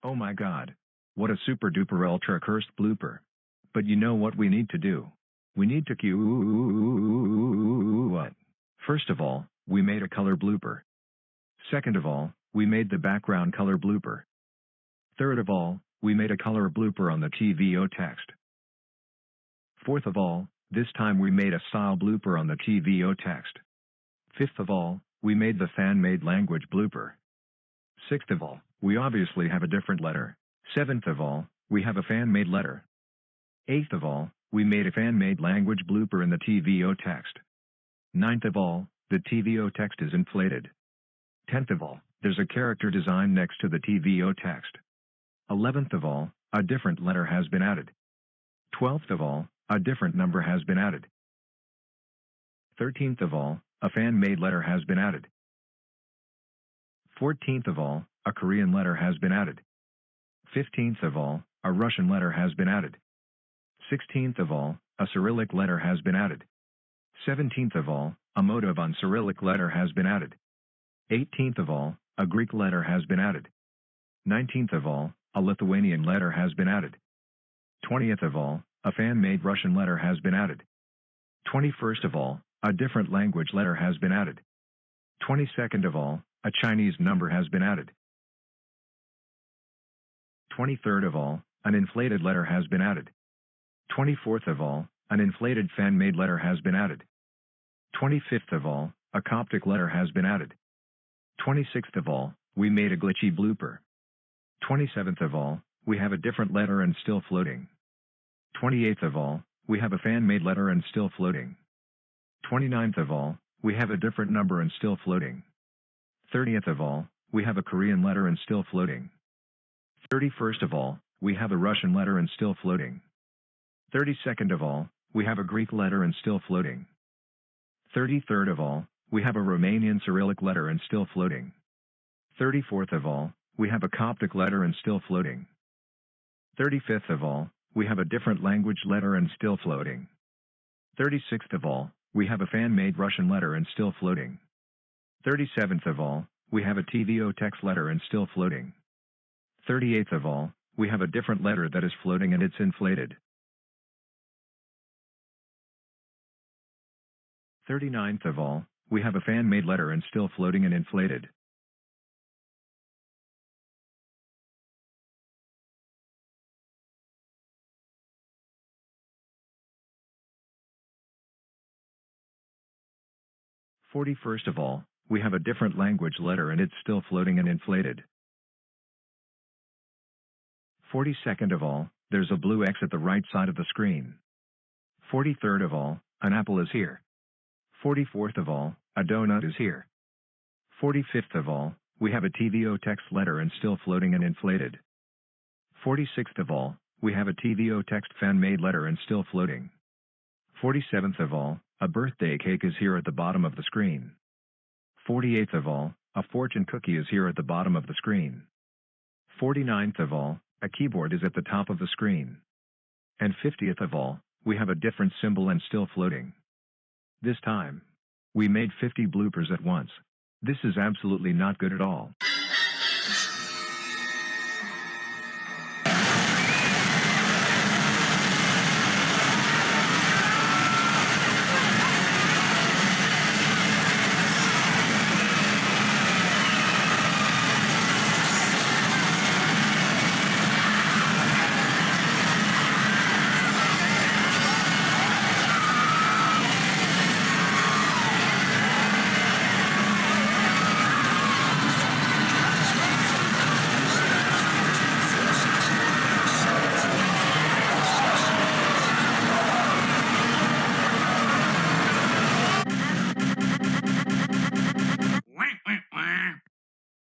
Oh my god. What a super duper ultra cursed blooper. But you know what we need to do? We need to cue what? First of all, we made a color blooper. Second of all, we made the background color blooper. Third of all, we made a color blooper on the TVO text. Fourth of all, this time we made a style blooper on the TVO text. Fifth of all, we made the fan-made language blooper. Sixth of all, we obviously have a different letter. Seventh of all, we have a fan-made letter. Eighth of all, we made a fan-made language blooper in the TVO text. Ninth of all, the TVO text is inflated. 10th of all, there's a character design next to the TVO text. 11th of all, a different letter has been added. 12th of all, a different number has been added. 13th of all, a fan-made letter has been added. 14th of all, a Korean letter has been added. 15th of all, a Russian letter has been added. 16th of all, a Cyrillic letter has been added. 17th of all, a motive on Cyrillic letter has been added. 18th of all, a Greek letter has been added. 19th of all, a Lithuanian letter has been added. 20th of all, a fan-made Russian letter has been added. 21st of all, a different language letter has been added. 22nd of all, a Chinese number has been added. 23rd of all, an inflated letter has been added. 24th of all, an inflated fan-made letter has been added. 25th of all, a Coptic letter has been added. 26th of all, we made a glitchy blooper. 27th of all, we have a different letter and still floating. 28th of all, we have a fan-made letter and still floating. 29th of all, we have a different number and still floating. 30th of all, we have a Korean letter and still floating. 31st of all, we have a Russian letter and still floating. 32nd of all, we have a Greek letter and still floating. 33rd of all, we have a Romanian Cyrillic letter and still floating. 34th of all, we have a Coptic letter and still floating. 35th of all, we have a different language letter and still floating. 36th of all, we have a fan-made Russian letter and still floating. 37th of all, we have a TVO text letter and still floating. 38th of all, we have a different letter that is floating and it's inflated. 39th of all, we have a fan-made letter and still floating and inflated. 41st of all, we have a different language letter and it's still floating and inflated. 42nd of all, there's a blue X at the right side of the screen. 43rd of all, an apple is here. 44th of all, a donut is here. 45th of all, we have a TVO text letter and still floating and inflated. 46th of all, we have a TVO text fan-made letter and still floating. 47th of all, a birthday cake is here at the bottom of the screen. 48th of all, a fortune cookie is here at the bottom of the screen. 49th of all, a keyboard is at the top of the screen. And 50th of all, we have a different symbol and still floating. This time, we made 50 bloopers at once. This is absolutely not good at all.